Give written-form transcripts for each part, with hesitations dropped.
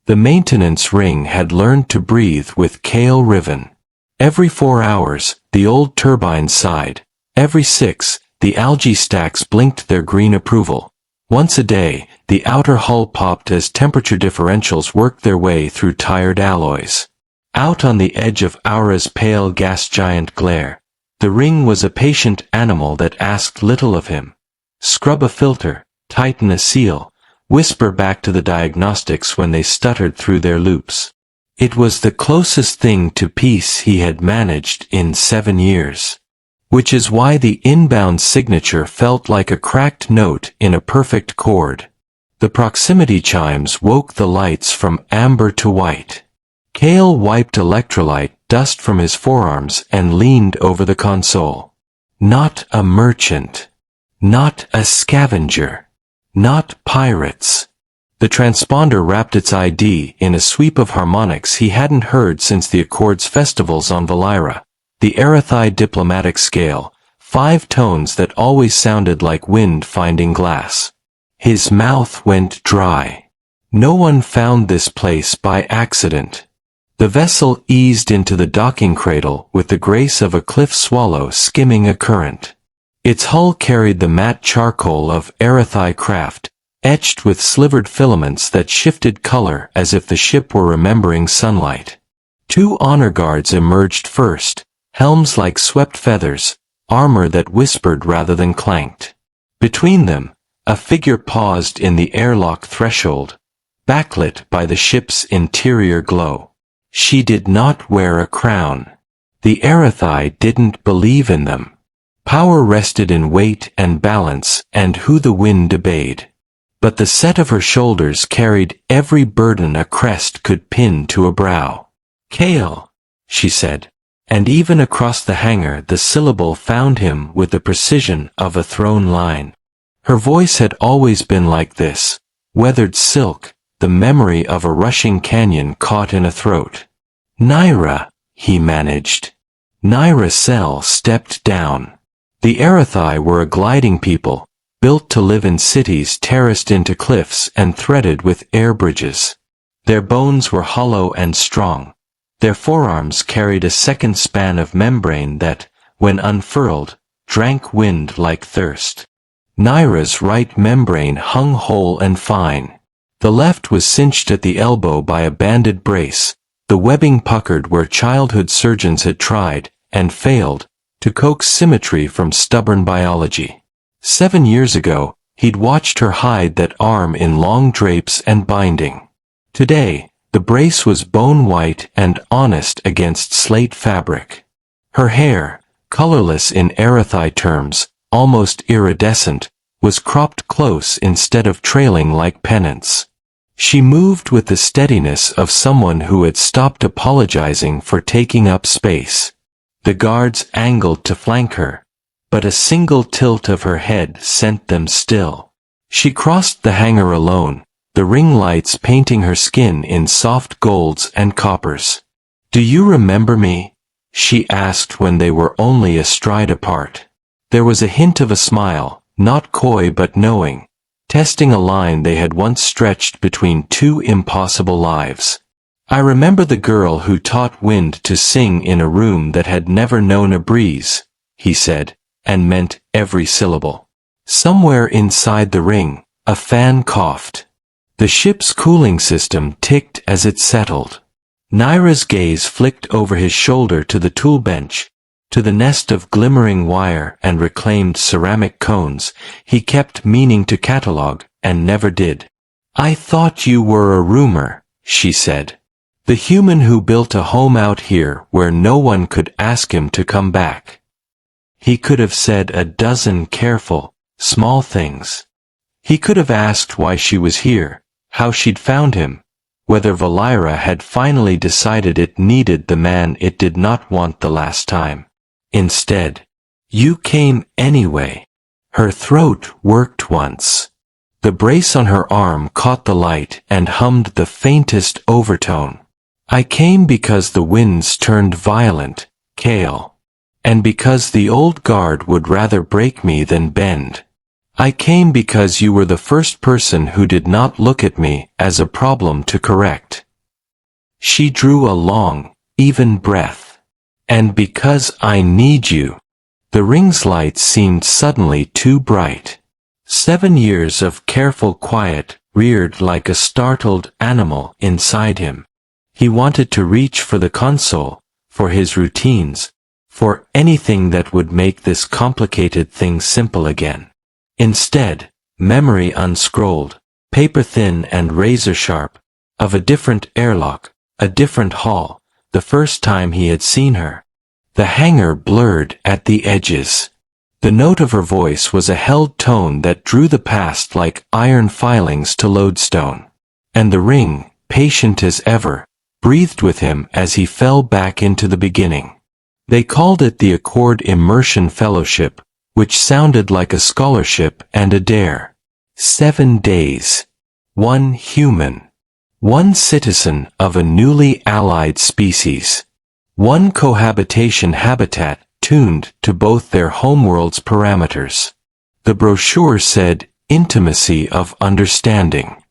The maintenance ring had learned to breathe with Kale riven. Every 4 hours, the old turbine sighed. Every 6, the algae stacks blinked their green approval. Once a day, the outer hull popped as temperature differentials worked their way through tired alloys. Out on the edge of Aura's pale gas giant glare, the ring was a patient animal that asked little of him. Scrub a filter, tighten a seal, whisper back to the diagnostics when they stuttered through their loops. It was the closest thing to peace he had managed in 7 years. Which is why the inbound signature felt like a cracked note in a perfect chord. The proximity chimes woke the lights from amber to white. Kale wiped electrolyte dust from his forearms and leaned over the console. Not a merchant. Not a scavenger. Not pirates. The transponder wrapped its ID in a sweep of harmonics he hadn't heard since the Accords festivals on Valira. The Arathai diplomatic scale, 5 tones that always sounded like wind finding glass. His mouth went dry. No one found this place by accident. The vessel eased into the docking cradle with the grace of a cliff swallow skimming a current. Its hull carried the matte charcoal of Arathai craft, etched with slivered filaments that shifted color as if the ship were remembering sunlight. 2 honor guards emerged first. Helms like swept feathers, armor that whispered rather than clanked. Between them, a figure paused in the airlock threshold, backlit by the ship's interior glow. She did not wear a crown. The Arathai didn't believe in them. Power rested in weight and balance and who the wind obeyed. But the set of her shoulders carried every burden a crest could pin to a brow. "Kale," she said. And even across the hangar the syllable found him with the precision of a thrown line. Her voice had always been like this, weathered silk, the memory of a rushing canyon caught in a throat. "Naira," he managed. Naira Sel stepped down. The Arathai were a gliding people, built to live in cities terraced into cliffs and threaded with air bridges. Their bones were hollow and strong. Their forearms carried a second span of membrane that, when unfurled, drank wind like thirst. Naira's right membrane hung whole and fine. The left was cinched at the elbow by a banded brace, the webbing puckered where childhood surgeons had tried, and failed, to coax symmetry from stubborn biology. 7 years ago, he'd watched her hide that arm in long drapes and binding. Today, the brace was bone-white and honest against slate fabric. Her hair, colorless in Arathai terms, almost iridescent, was cropped close instead of trailing like pennants. She moved with the steadiness of someone who had stopped apologizing for taking up space. The guards angled to flank her, but a single tilt of her head sent them still. She crossed the hangar alone, the ring lights painting her skin in soft golds and coppers. "Do you remember me?" she asked when they were only a stride apart. There was a hint of a smile, not coy but knowing, testing a line they had once stretched between 2 impossible lives. "I remember the girl who taught wind to sing in a room that had never known a breeze," he said, and meant every syllable. Somewhere inside the ring, a fan coughed. The ship's cooling system ticked as it settled. Naira's gaze flicked over his shoulder to the tool bench, to the nest of glimmering wire and reclaimed ceramic cones he kept meaning to catalog and never did. "I thought you were a rumor," she said. "The human who built a home out here where no one could ask him to come back." He could have said a dozen careful, small things. He could have asked why she was here, how she'd found him, whether Valira had finally decided it needed the man it did not want the last time. Instead, "You came anyway." Her throat worked once. The brace on her arm caught the light and hummed the faintest overtone. "I came because the winds turned violent, Kale. And because the old guard would rather break me than bend. I came because you were the first person who did not look at me as a problem to correct. She drew a long, even breath. And because I need you. The ring's light seemed suddenly too bright. 7 years of careful quiet reared like a startled animal inside him. He wanted to reach for the console, for his routines, for anything that would make this complicated thing simple again. Instead, memory unscrolled, paper thin and razor sharp, of a different airlock, a different hall, the first time he had seen her. The hanger blurred at the edges. The note of her voice was a held tone that drew the past like iron filings to lodestone. And the ring, patient as ever, breathed with him as he fell back into the beginning. They called it the Accord Immersion Fellowship, which sounded like a scholarship and a dare. 7 days. One human. One citizen of a newly allied species. One cohabitation habitat tuned to both their homeworld's parameters. The brochure said, intimacy of understanding.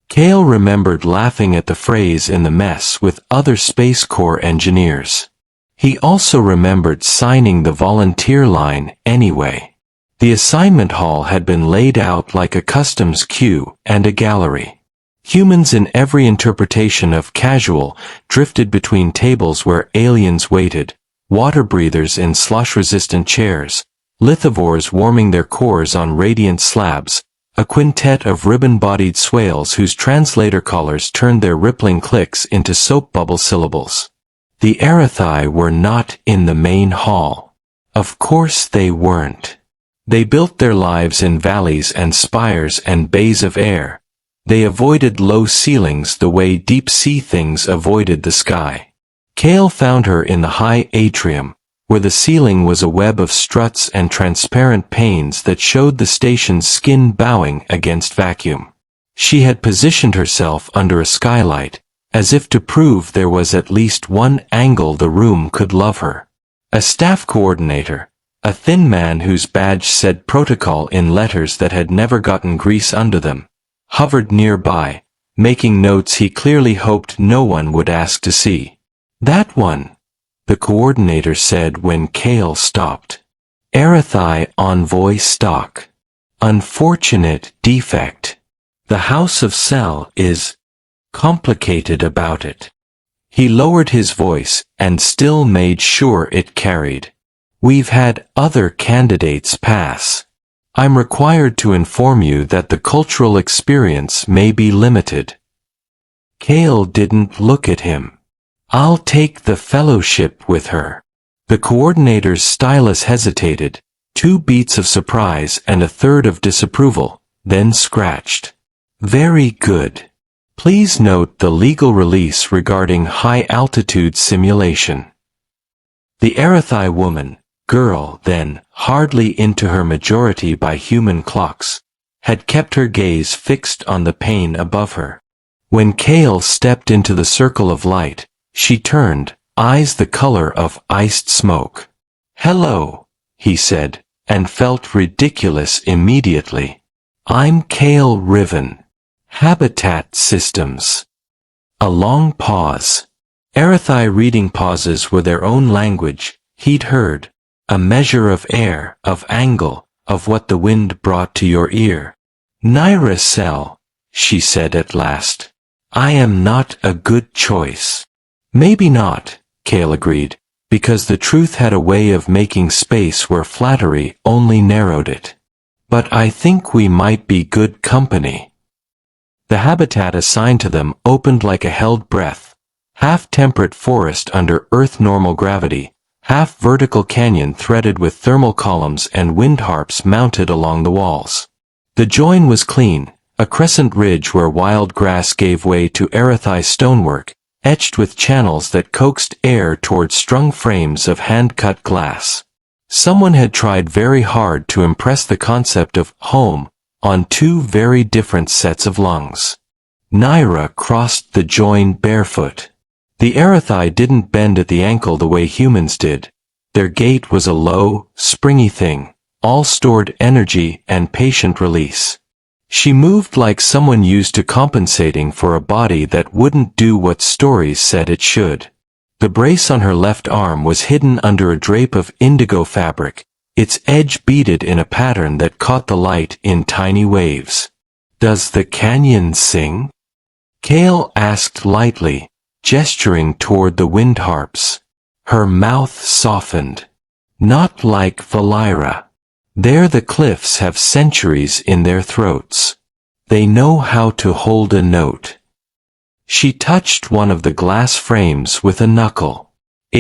Cale remembered laughing at the phrase in the mess with other Space Corps engineers. He also remembered signing the volunteer line anyway. The assignment hall had been laid out like a customs queue and a gallery. Humans in every interpretation of casual drifted between tables where aliens waited, water breathers in slush-resistant chairs, lithivores warming their cores on radiant slabs, a quintet of ribbon-bodied swales whose translator collars turned their rippling clicks into soap bubble syllables. The Arathi were not in the main hall. Of course they weren't. They built their lives in valleys and spires and bays of air. They avoided low ceilings the way deep-sea things avoided the sky. Cale found her in the high atrium, where the ceiling was a web of struts and transparent panes that showed the station's skin bowing against vacuum. She had positioned herself under a skylight, as if to prove there was at least one angle the room could love her. A staff coordinator, a thin man whose badge said protocol in letters that had never gotten grease under them, hovered nearby, making notes he clearly hoped no one would ask to see. That one, the coordinator said when Cale stopped. Arathi envoy stock. Unfortunate defect. The House of Cell is complicated about it. He lowered his voice and still made sure it carried. We've had other candidates pass. I'm required to inform you that the cultural experience may be limited. Cale didn't look at him. I'll take the fellowship with her. The coordinator's stylus hesitated, 2 beats of surprise and a third of disapproval, then scratched. Very good. Please note the legal release regarding high-altitude simulation. The Arathi woman, girl then, hardly into her majority by human clocks, had kept her gaze fixed on the pane above her. When Cale stepped into the circle of light, she turned, eyes the color of iced smoke. Hello, he said, and felt ridiculous immediately. I'm Cale Riven. Habitat Systems. A long pause. Arathi reading pauses were their own language, he'd heard. A measure of air, of angle, of what the wind brought to your ear. Naira Cell, she said at last. I am not a good choice. Maybe not, Cale agreed, because the truth had a way of making space where flattery only narrowed it. But I think we might be good company. The habitat assigned to them opened like a held breath, half-temperate forest under Earth-normal gravity, half-vertical canyon threaded with thermal columns and wind harps mounted along the walls. The join was clean, a crescent ridge where wild grass gave way to Arathi stonework, etched with channels that coaxed air toward strung frames of hand-cut glass. Someone had tried very hard to impress the concept of home on 2 very different sets of lungs. Naira crossed the join barefoot. The Arathi didn't bend at the ankle the way humans did. Their gait was a low, springy thing, all stored energy and patient release. She moved like someone used to compensating for a body that wouldn't do what stories said it should. The brace on her left arm was hidden under a drape of indigo fabric, its edge beaded in a pattern that caught the light in tiny waves. "Does the canyon sing?" Kale asked lightly, gesturing toward the wind harps. Her mouth softened. "Not like Valira. There the cliffs have centuries in their throats. They know how to hold a note." She touched one of the glass frames with a knuckle.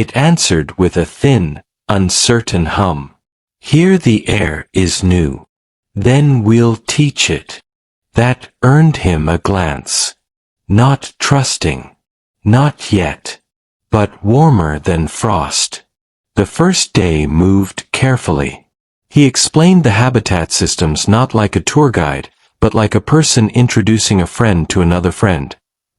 It answered with a thin, uncertain hum. "Here the air is new. Then we'll teach it." That earned him a glance. Not trusting. Not yet. But warmer than frost. The first day moved carefully. He explained the habitat systems not like a tour guide, but like a person introducing a friend to another friend.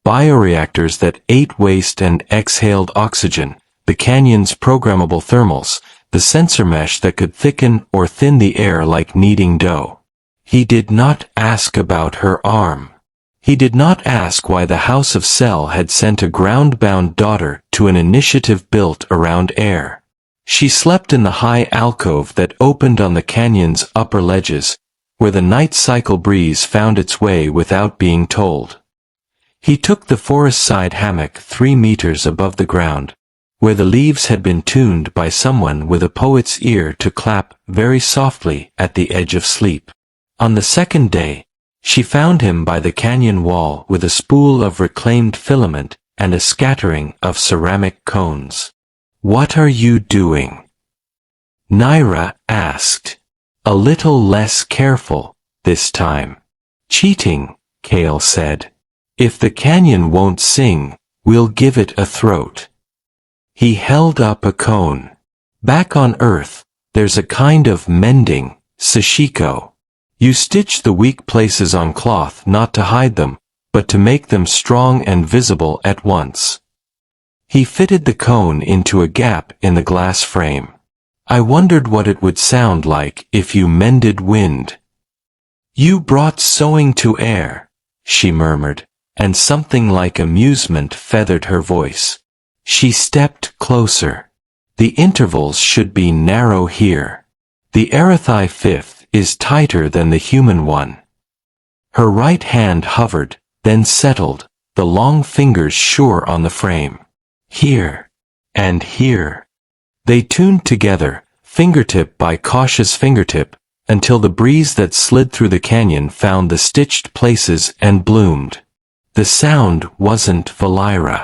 Bioreactors that ate waste and exhaled oxygen, the canyon's programmable thermals, the sensor mesh that could thicken or thin the air like kneading dough. He did not ask about her arm. He did not ask why the House of Cell had sent a ground-bound daughter to an initiative built around air. She slept in the high alcove that opened on the canyon's upper ledges, where the night cycle breeze found its way without being told. He took the forest-side hammock 3 meters above the ground, where the leaves had been tuned by someone with a poet's ear to clap very softly at the edge of sleep. On the second day, she found him by the canyon wall with a spool of reclaimed filament and a scattering of ceramic cones. "What are you doing?" Naira asked. "A little less careful, this time." "Cheating," Kale said. "If the canyon won't sing, we'll give it a throat." He held up a cone. "Back on Earth, there's a kind of mending, sashiko. You stitch the weak places on cloth not to hide them, but to make them strong and visible at once." He fitted the cone into a gap in the glass frame. "I wondered what it would sound like if you mended wind." "You brought sewing to air," she murmured, and something like amusement feathered her voice. She stepped closer. "The intervals should be narrow here. The Arathi fifth is tighter than the human one." Her right hand hovered, then settled, the long fingers sure on the frame. "Here. And here." They tuned together, fingertip by cautious fingertip, until the breeze that slid through the canyon found the stitched places and bloomed. The sound wasn't Valira.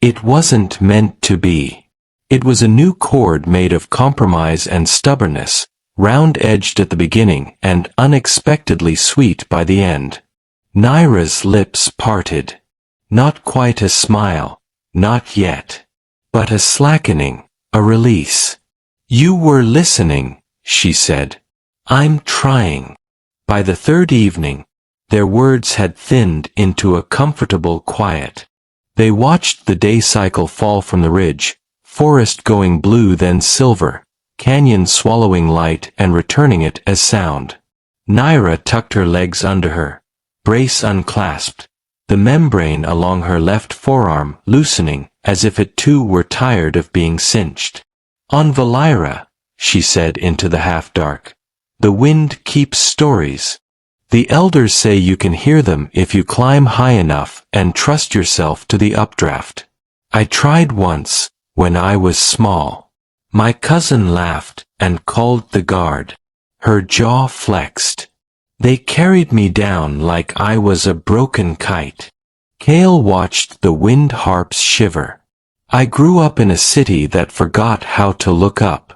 It wasn't meant to be. It was a new chord made of compromise and stubbornness, round-edged at the beginning and unexpectedly sweet by the end. Naira's lips parted. Not quite a smile. Not yet. But a slackening, a release. "You were listening," she said. "I'm trying." By the third evening, their words had thinned into a comfortable quiet. They watched the day cycle fall from the ridge, forest going blue then silver, canyon swallowing light and returning it as sound. Naira tucked her legs under her, brace unclasped, the membrane along her left forearm loosening as if it too were tired of being cinched. "On Valira," she said into the half-dark, "the wind keeps stories. The elders say you can hear them if you climb high enough and trust yourself to the updraft. I tried once, when I was small. My cousin laughed and called the guard." Her jaw flexed. "They carried me down like I was a broken kite." Kale watched the wind harps shiver. "I grew up in a city that forgot how to look up.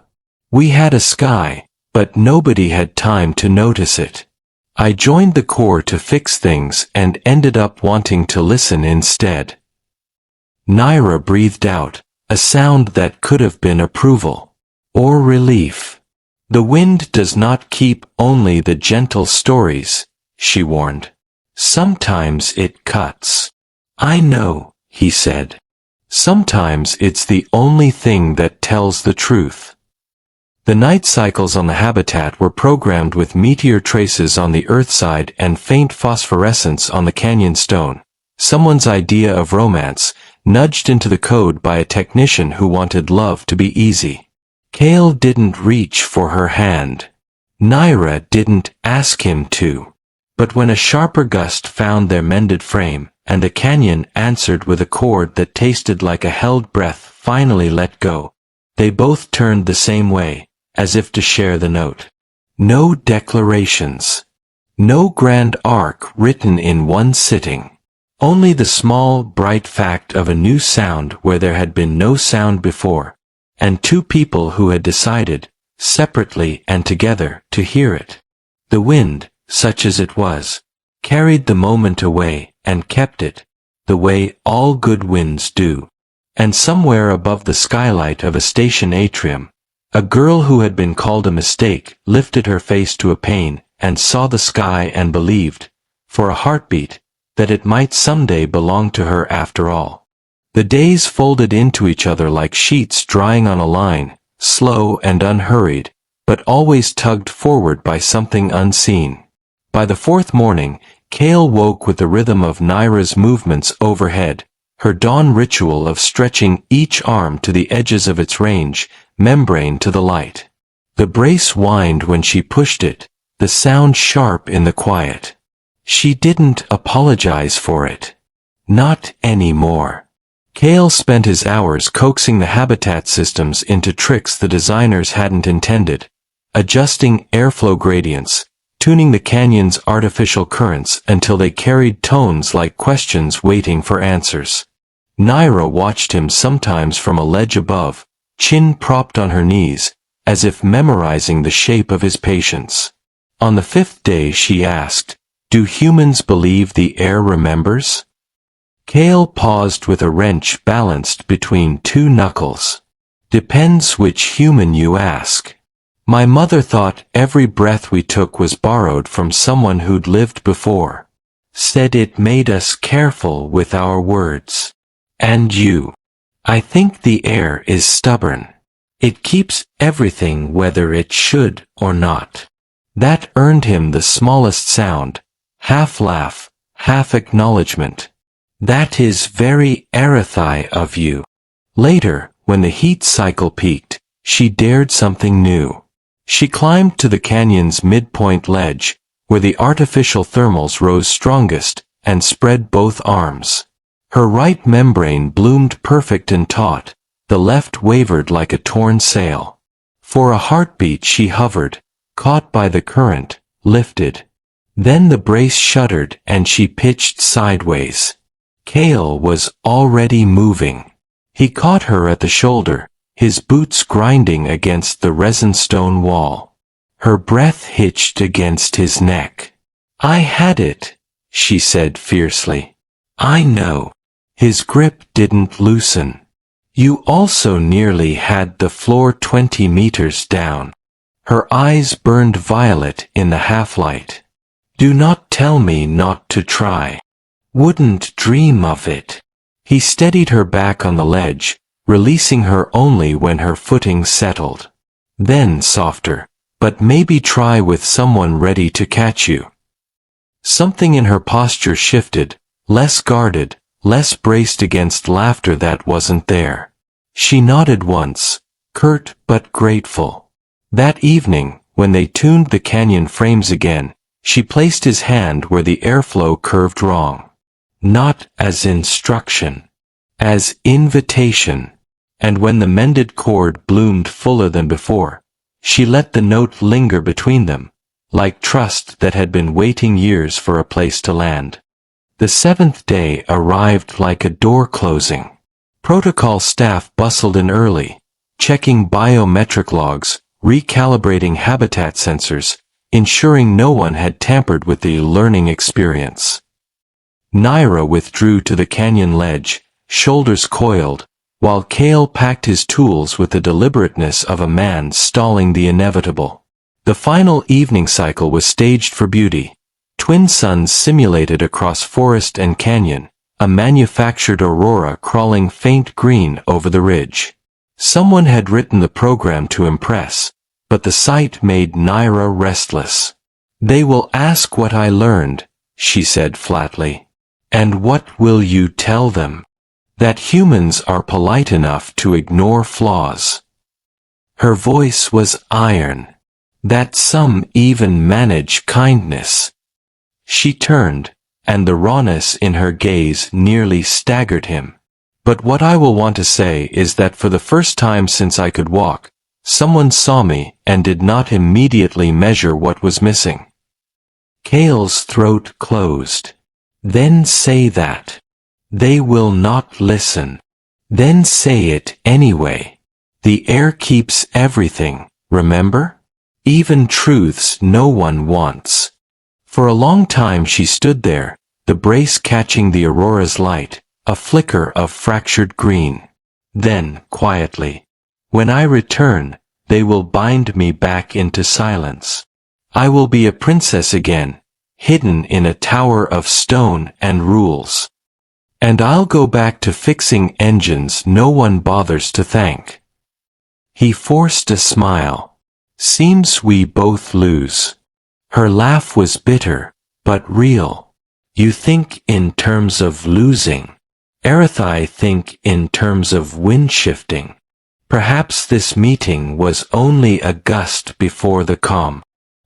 We had a sky, but nobody had time to notice it. I joined the Corps to fix things and ended up wanting to listen instead." Naira breathed out, a sound that could have been approval. Or relief. "The wind does not keep only the gentle stories," she warned. "Sometimes it cuts." "I know," he said. "Sometimes it's the only thing that tells the truth." The night cycles on the habitat were programmed with meteor traces on the Earth side and faint phosphorescence on the canyon stone. Someone's idea of romance, nudged into the code by a technician who wanted love to be easy. Kale didn't reach for her hand. Naira didn't ask him to. But when a sharper gust found their mended frame, and a canyon answered with a chord that tasted like a held breath finally let go, they both turned the same way, as if to share the note. No declarations. No grand arc written in one sitting. Only the small, bright fact of a new sound where there had been no sound before, and two people who had decided, separately and together, to hear it. The wind, such as it was, carried the moment away and kept it, the way all good winds do. And somewhere above the skylight of a station atrium, a girl who had been called a mistake lifted her face to a pane and saw the sky and believed, for a heartbeat, that it might someday belong to her after all. The days folded into each other like sheets drying on a line, slow and unhurried, but always tugged forward by something unseen. By the fourth morning, Kale woke with the rhythm of Naira's movements overhead, her dawn ritual of stretching each arm to the edges of its range, membrane to the light. The brace whined when she pushed it, the sound sharp in the quiet. She didn't apologize for it. Not anymore. Kale spent his hours coaxing the habitat systems into tricks the designers hadn't intended, adjusting airflow gradients, tuning the canyon's artificial currents until they carried tones like questions waiting for answers. Naira watched him sometimes from a ledge above, chin propped on her knees, as if memorizing the shape of his patience. On the fifth day she asked, "Do humans believe the air remembers?" Kale paused with a wrench balanced between two knuckles. "Depends which human you ask. My mother thought every breath we took was borrowed from someone who'd lived before. Said it made us careful with our words. And you. I think the air is stubborn. It keeps everything whether it should or not." That earned him the smallest sound, half laugh, half acknowledgement. "That is very Arathi of you." Later, when the heat cycle peaked, she dared something new. She climbed to the canyon's midpoint ledge, where the artificial thermals rose strongest, and spread both arms. Her right membrane bloomed perfect and taut, the left wavered like a torn sail. For a heartbeat she hovered, caught by the current, lifted. Then the brace shuddered and she pitched sideways. Kale was already moving. He caught her at the shoulder, his boots grinding against the resin stone wall. Her breath hitched against his neck. "I had it," she said fiercely. "I know." His grip didn't loosen. "You also nearly had the floor 20 meters down." Her eyes burned violet in the half-light. "Do not tell me not to try. Wouldn't dream of it." He steadied her back on the ledge, releasing her only when her footing settled. Then softer, "But maybe try with someone ready to catch you." Something in her posture shifted, less guarded, less braced against laughter that wasn't there. She nodded once, curt but grateful. That evening, when they tuned the canyon frames again, she placed his hand where the airflow curved wrong. Not as instruction, as invitation. And when the mended chord bloomed fuller than before, she let the note linger between them, like trust that had been waiting years for a place to land. The seventh day arrived like a door closing. Protocol staff bustled in early, checking biometric logs, recalibrating habitat sensors, ensuring no one had tampered with the learning experience. Naira withdrew to the canyon ledge, shoulders coiled, while Kale packed his tools with the deliberateness of a man stalling the inevitable. The final evening cycle was staged for beauty. Twin suns simulated across forest and canyon, a manufactured aurora crawling faint green over the ridge. Someone had written the program to impress, but the sight made Naira restless. "They will ask what I learned," she said flatly. "And what will you tell them? That humans are polite enough to ignore flaws." Her voice was iron. "That some even manage kindness." She turned, and the rawness in her gaze nearly staggered him. "But what I will want to say is that for the first time since I could walk, someone saw me and did not immediately measure what was missing." Kale's throat closed. "Then say that. They will not listen. Then say it anyway. The air keeps everything, remember? Even truths no one wants." For a long time she stood there, the brace catching the aurora's light, a flicker of fractured green. Then, quietly, "When I return, they will bind me back into silence. I will be a princess again, hidden in a tower of stone and rules. And I'll go back to fixing engines no one bothers to thank." He forced a smile. "Seems we both lose." Her laugh was bitter, but real. "You think in terms of losing. I think in terms of wind shifting. Perhaps this meeting was only a gust before the calm."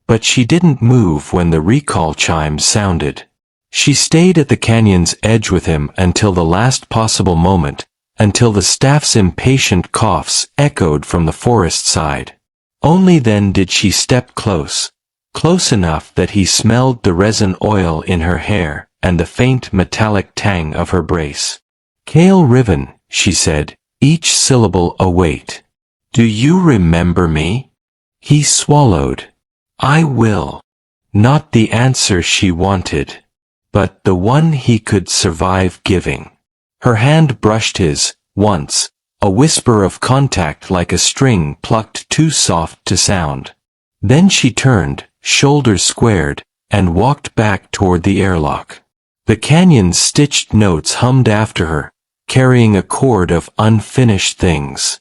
But she didn't move when the recall chime sounded. She stayed at the canyon's edge with him until the last possible moment, until the staff's impatient coughs echoed from the forest side. Only then did she step close enough that he smelled the resin oil in her hair and the faint metallic tang of her brace. "Kale Riven," she said, each syllable a weight. "Do you remember me?" He swallowed. "I will." Not the answer she wanted, but the one he could survive giving. Her hand brushed his, once, a whisper of contact like a string plucked too soft to sound. Then she turned, shoulders squared, and walked back toward the airlock. The canyon's stitched notes hummed after her, carrying a chord of unfinished things.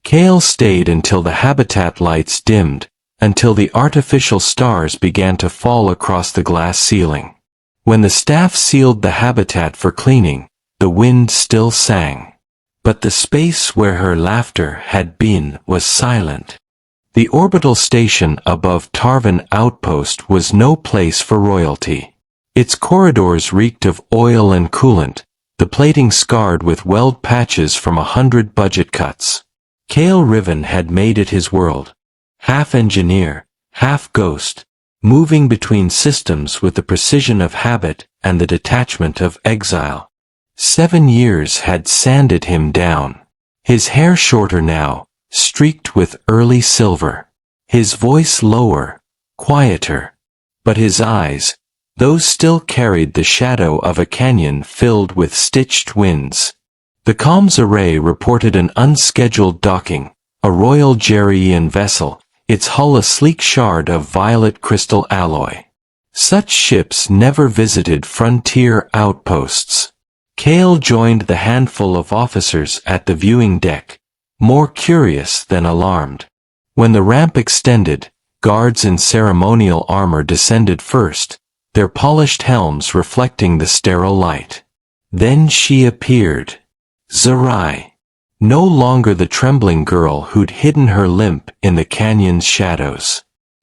Kale stayed until the habitat lights dimmed, until the artificial stars began to fall across the glass ceiling. When the staff sealed the habitat for cleaning, the wind still sang. But the space where her laughter had been was silent. The orbital station above Tarvan Outpost was no place for royalty. Its corridors reeked of oil and coolant, the plating scarred with weld patches from 100 budget cuts. Kale Riven had made it his world. Half engineer, half ghost, moving between systems with the precision of habit and the detachment of exile. 7 years had sanded him down. His hair shorter now, streaked with early silver. His voice lower, quieter. But his eyes, those still carried the shadow of a canyon filled with stitched winds. The comms array reported an unscheduled docking, a Royal Gerryian vessel, its hull a sleek shard of violet crystal alloy. Such ships never visited frontier outposts. Kale joined the handful of officers at the viewing deck, more curious than alarmed. When the ramp extended, guards in ceremonial armor descended first, their polished helms reflecting the sterile light. Then she appeared. Zerai. No longer the trembling girl who'd hidden her limp in the canyon's shadows.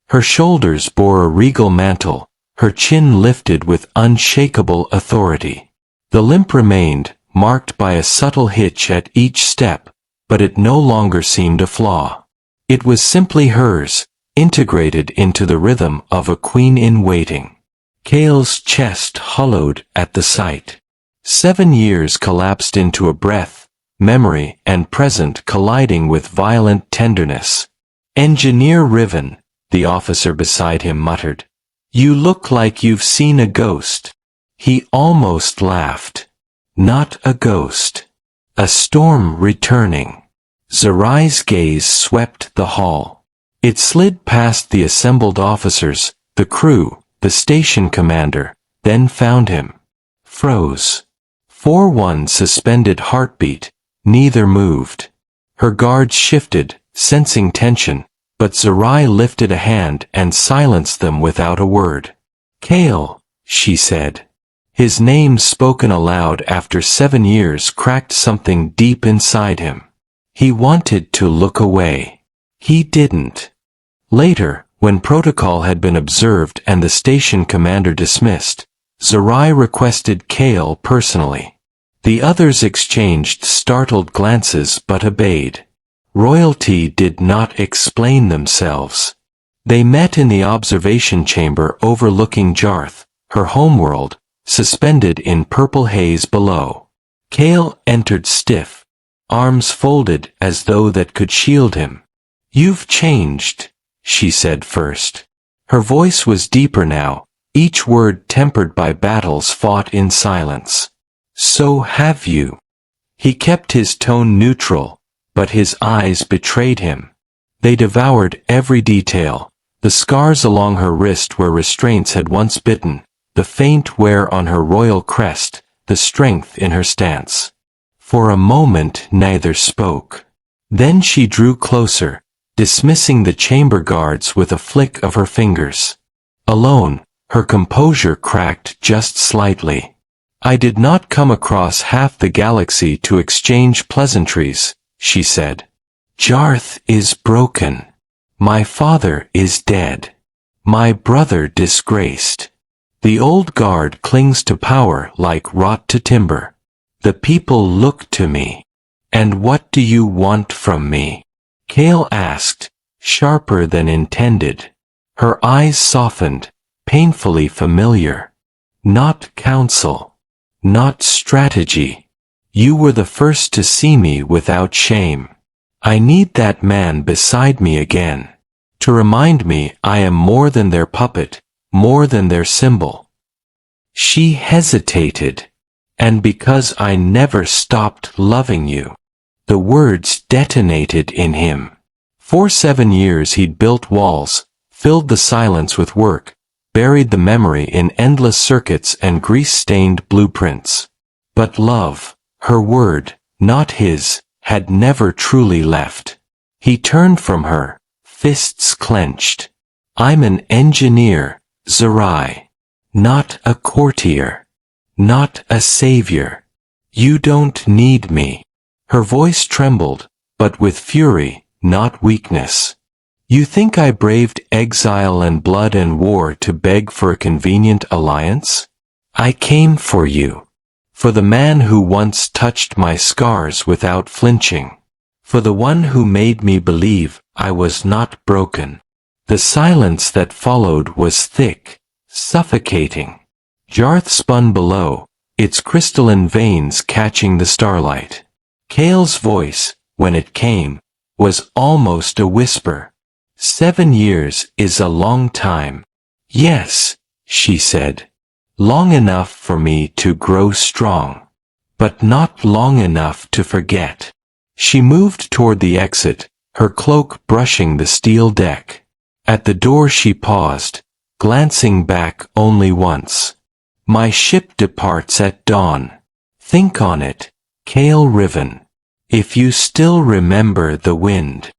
Her shoulders bore a regal mantle, her chin lifted with unshakable authority. The limp remained, marked by a subtle hitch at each step, but it no longer seemed a flaw. It was simply hers, integrated into the rhythm of a queen in waiting. Kale's chest hollowed at the sight. 7 years collapsed into a breath, memory and present colliding with violent tenderness. "Engineer Riven," the officer beside him muttered. "You look like you've seen a ghost." He almost laughed. Not a ghost. A storm returning. Zerai's gaze swept the hall. It slid past the assembled officers, the crew, the station commander, then found him. Froze. 4-1 suspended heartbeat, neither moved. Her guards shifted, sensing tension, but Zerai lifted a hand and silenced them without a word. "Kale," she said. His name spoken aloud after 7 years cracked something deep inside him. He wanted to look away. He didn't. Later, when protocol had been observed and the station commander dismissed, Zerai requested Kale personally. The others exchanged startled glances but obeyed. Royalty did not explain themselves. They met in the observation chamber overlooking Jarth, her homeworld, suspended in purple haze below. Kale entered stiff, arms folded as though that could shield him. "You've changed," she said first. Her voice was deeper now, each word tempered by battles fought in silence. "So have you." He kept his tone neutral, but his eyes betrayed him. They devoured every detail, the scars along her wrist where restraints had once bitten, the faint wear on her royal crest, the strength in her stance. For a moment neither spoke. Then she drew closer, dismissing the chamber guards with a flick of her fingers. Alone, her composure cracked just slightly. "I did not come across half the galaxy to exchange pleasantries," she said. "Jarth is broken. My father is dead. My brother disgraced. The old guard clings to power like rot to timber. The people look to me. And what do you want from me?" Kale asked, sharper than intended. Her eyes softened, painfully familiar. "Not counsel. Not strategy. You were the first to see me without shame. I need that man beside me again, to remind me I am more than their puppet, more than their symbol." She hesitated. "And because I never stopped loving you." The words detonated in him. For 7 years he'd built walls, filled the silence with work, buried the memory in endless circuits and grease-stained blueprints. But love, her word, not his, had never truly left. He turned from her, fists clenched. "I'm an engineer, Zerai. Not a courtier. Not a savior. You don't need me." Her voice trembled, but with fury, not weakness. "You think I braved exile and blood and war to beg for a convenient alliance? I came for you. For the man who once touched my scars without flinching. For the one who made me believe I was not broken." The silence that followed was thick, suffocating. Jarth spun below, its crystalline veins catching the starlight. Kale's voice, when it came, was almost a whisper. 7 years is a long time. "Yes," she said. "Long enough for me to grow strong. But not long enough to forget." She moved toward the exit, her cloak brushing the steel deck. At the door she paused, glancing back only once. "My ship departs at dawn. Think on it, Kale Riven. If you still remember the wind."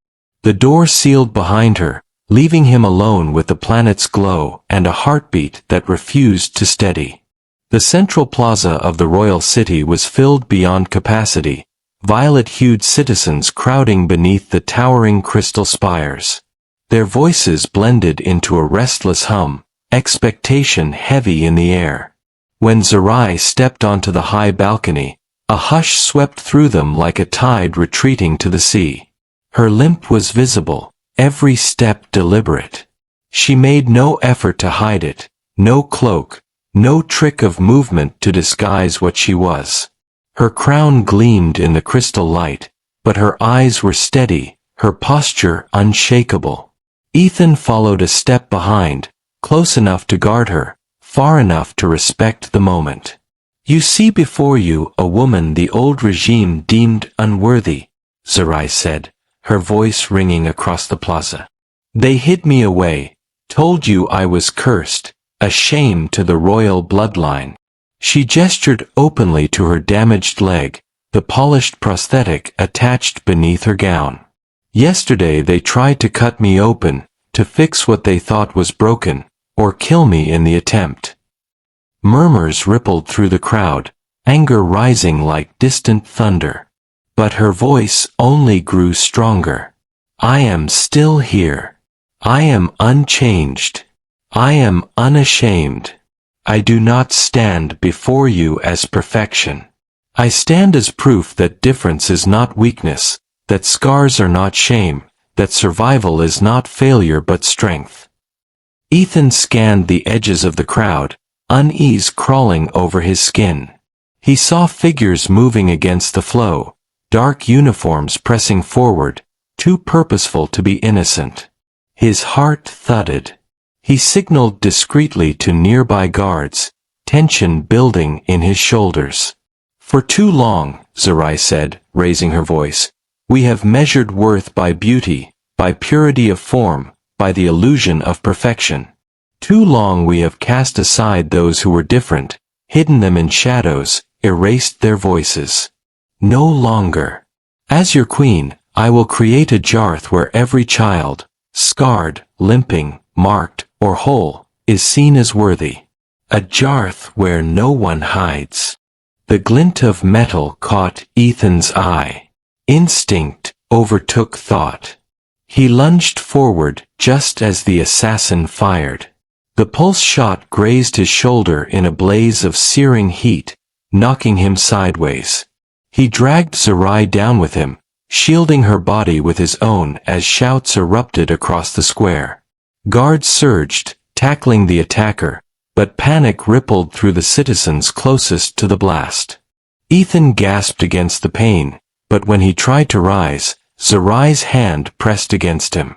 The door sealed behind her, leaving him alone with the planet's glow and a heartbeat that refused to steady. The central plaza of the royal city was filled beyond capacity, violet-hued citizens crowding beneath the towering crystal spires. Their voices blended into a restless hum, expectation heavy in the air. When Zerai stepped onto the high balcony, a hush swept through them like a tide retreating to the sea. Her limp was visible, every step deliberate. She made no effort to hide it, no cloak, no trick of movement to disguise what she was. Her crown gleamed in the crystal light, but her eyes were steady, her posture unshakable. Ethan followed a step behind, close enough to guard her, far enough to respect the moment. "You see before you a woman the old regime deemed unworthy," Zerai said, her voice ringing across the plaza. "They hid me away, told you I was cursed, a shame to the royal bloodline." She gestured openly to her damaged leg, the polished prosthetic attached beneath her gown. Yesterday they tried to cut me open, to fix what they thought was broken, or kill me in the attempt." Murmurs rippled through the crowd, anger rising like distant thunder. But her voice only grew stronger. "I am still here. I am unchanged. I am unashamed. I do not stand before you as perfection. I stand as proof that difference is not weakness, that scars are not shame, that survival is not failure but strength." Ethan scanned the edges of the crowd, unease crawling over his skin. He saw figures moving against the flow, dark uniforms pressing forward, too purposeful to be innocent. His heart thudded. He signaled discreetly to nearby guards, tension building in his shoulders. "For too long," Sarai said, raising her voice, "we have measured worth by beauty, by purity of form, by the illusion of perfection. Too long we have cast aside those who were different, hidden them in shadows, erased their voices. No longer. As your queen, I will create a Jarth where every child, scarred, limping, marked, or whole, is seen as worthy. A Jarth where no one hides." The glint of metal caught Ethan's eye. Instinct overtook thought. He lunged forward just as the assassin fired. The pulse shot grazed his shoulder in a blaze of searing heat, knocking him sideways. He dragged Sarai down with him, shielding her body with his own as shouts erupted across the square. Guards surged, tackling the attacker, but panic rippled through the citizens closest to the blast. Ethan gasped against the pain, but when he tried to rise, Sarai's hand pressed against him.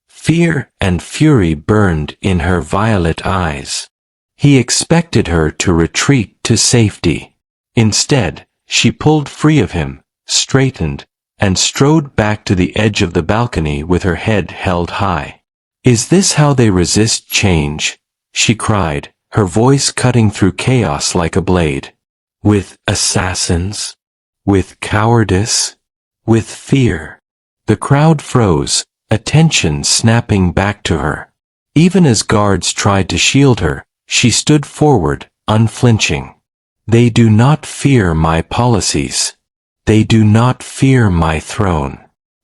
Fear and fury burned in her violet eyes. He expected her to retreat to safety. Instead, she pulled free of him, straightened, and strode back to the edge of the balcony with her head held high. "Is this how they resist change?" she cried, her voice cutting through chaos like a blade. "With assassins? With cowardice? With fear?" The crowd froze, attention snapping back to her. Even as guards tried to shield her, she stood forward, unflinching. "They do not fear my policies. They do not fear my throne.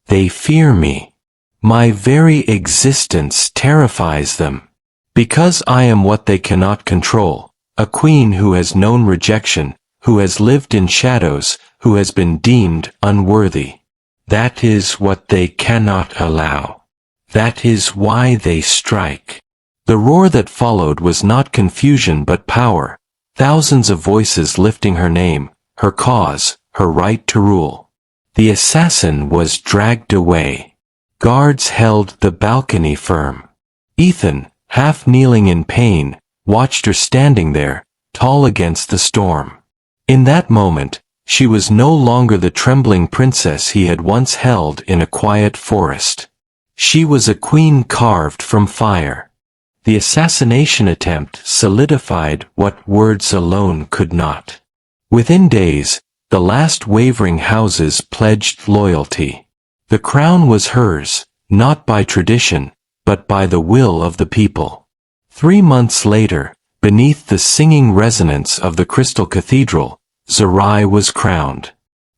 They fear me. My very existence terrifies them. Because I am what they cannot control, a queen who has known rejection, who has lived in shadows, who has been deemed unworthy. That is what they cannot allow. That is why they strike." The roar that followed was not confusion but power, thousands of voices lifting her name, her cause, her right to rule. The assassin was dragged away. Guards held the balcony firm. Ethan, half kneeling in pain, watched her standing there, tall against the storm. In that moment, she was no longer the trembling princess he had once held in a quiet forest. She was a queen carved from fire. The assassination attempt solidified what words alone could not. Within days, the last wavering houses pledged loyalty. The crown was hers, not by tradition, but by the will of the people. 3 months later, beneath the singing resonance of the Crystal Cathedral, Sarai was crowned.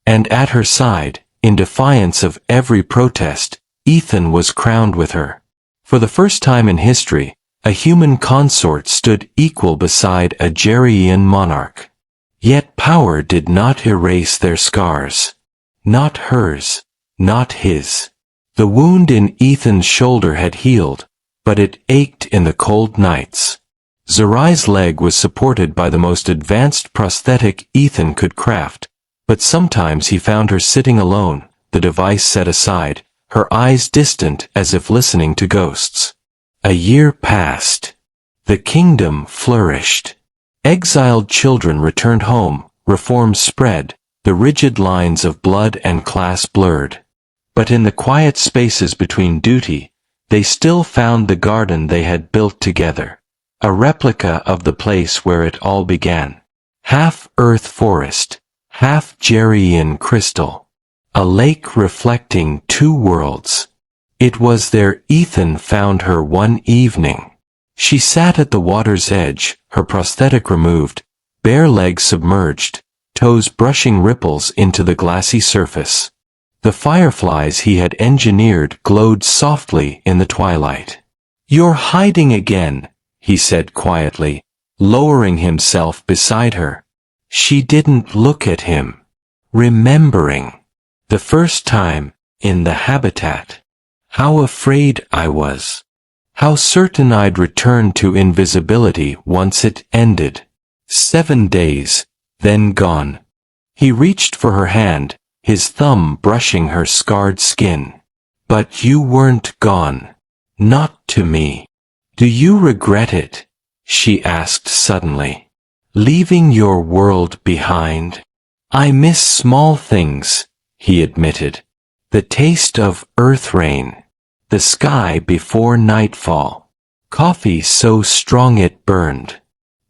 And at her side, in defiance of every protest, Ethan was crowned with her. For the first time in history, a human consort stood equal beside a Gerryian monarch. Yet power did not erase their scars. Not hers, not his. The wound in Ethan's shoulder had healed, but it ached in the cold nights. Sarai's leg was supported by the most advanced prosthetic Ethan could craft, but sometimes he found her sitting alone, the device set aside, her eyes distant as if listening to ghosts. A year passed. The kingdom flourished. Exiled children returned home, reforms spread, the rigid lines of blood and class blurred. But in the quiet spaces between duty, they still found the garden they had built together. A replica of the place where it all began. Half earth forest, half Gerryian crystal. A lake reflecting two worlds. It was there Ethan found her one evening. She sat at the water's edge, her prosthetic removed, bare legs submerged, toes brushing ripples into the glassy surface. The fireflies he had engineered glowed softly in the twilight. "You're hiding again," he said quietly, lowering himself beside her. She didn't look at him. Remembering. The first time, in the habitat. How afraid I was. How certain I'd return to invisibility once it ended. 7 days, then gone. He reached for her hand, his thumb brushing her scarred skin. "But you weren't gone. Not to me. Do you regret it?" she asked suddenly. "Leaving your world behind?" "I miss small things," he admitted. "The taste of earth rain. The sky before nightfall. Coffee so strong it burned.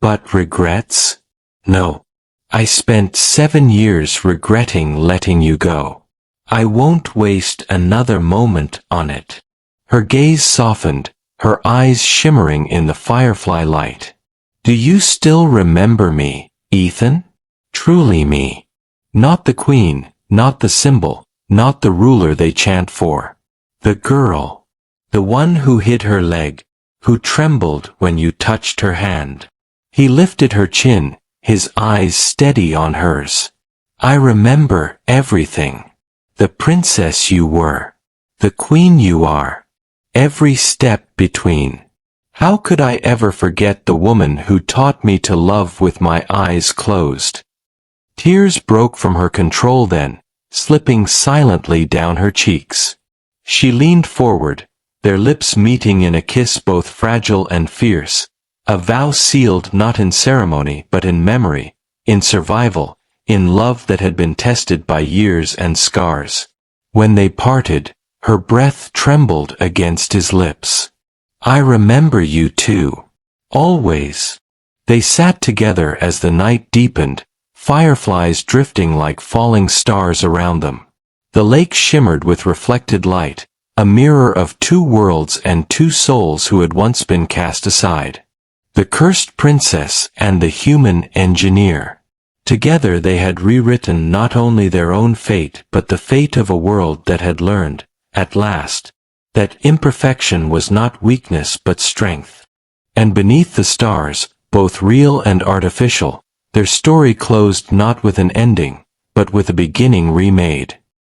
But regrets? No. I spent 7 years regretting letting you go. I won't waste another moment on it." Her gaze softened, her eyes shimmering in the firefly light. "Do you still remember me, Ethan? Truly me. Not the queen, not the symbol, not the ruler they chant for. The girl. The one who hid her leg, who trembled when you touched her hand." He lifted her chin, his eyes steady on hers. "I remember everything. The princess you were. The queen you are. Every step between. How could I ever forget the woman who taught me to love with my eyes closed?" Tears broke from her control then, slipping silently down her cheeks. She leaned forward, their lips meeting in a kiss both fragile and fierce, a vow sealed not in ceremony but in memory, in survival, in love that had been tested by years and scars. When they parted, her breath trembled against his lips. "I remember you too. Always." They sat together as the night deepened, fireflies drifting like falling stars around them. The lake shimmered with reflected light, a mirror of two worlds and two souls who had once been cast aside. The cursed princess and the human engineer. Together they had rewritten not only their own fate but the fate of a world that had learned, at last, that imperfection was not weakness but strength. And beneath the stars, both real and artificial, their story closed not with an ending, but with a beginning remade.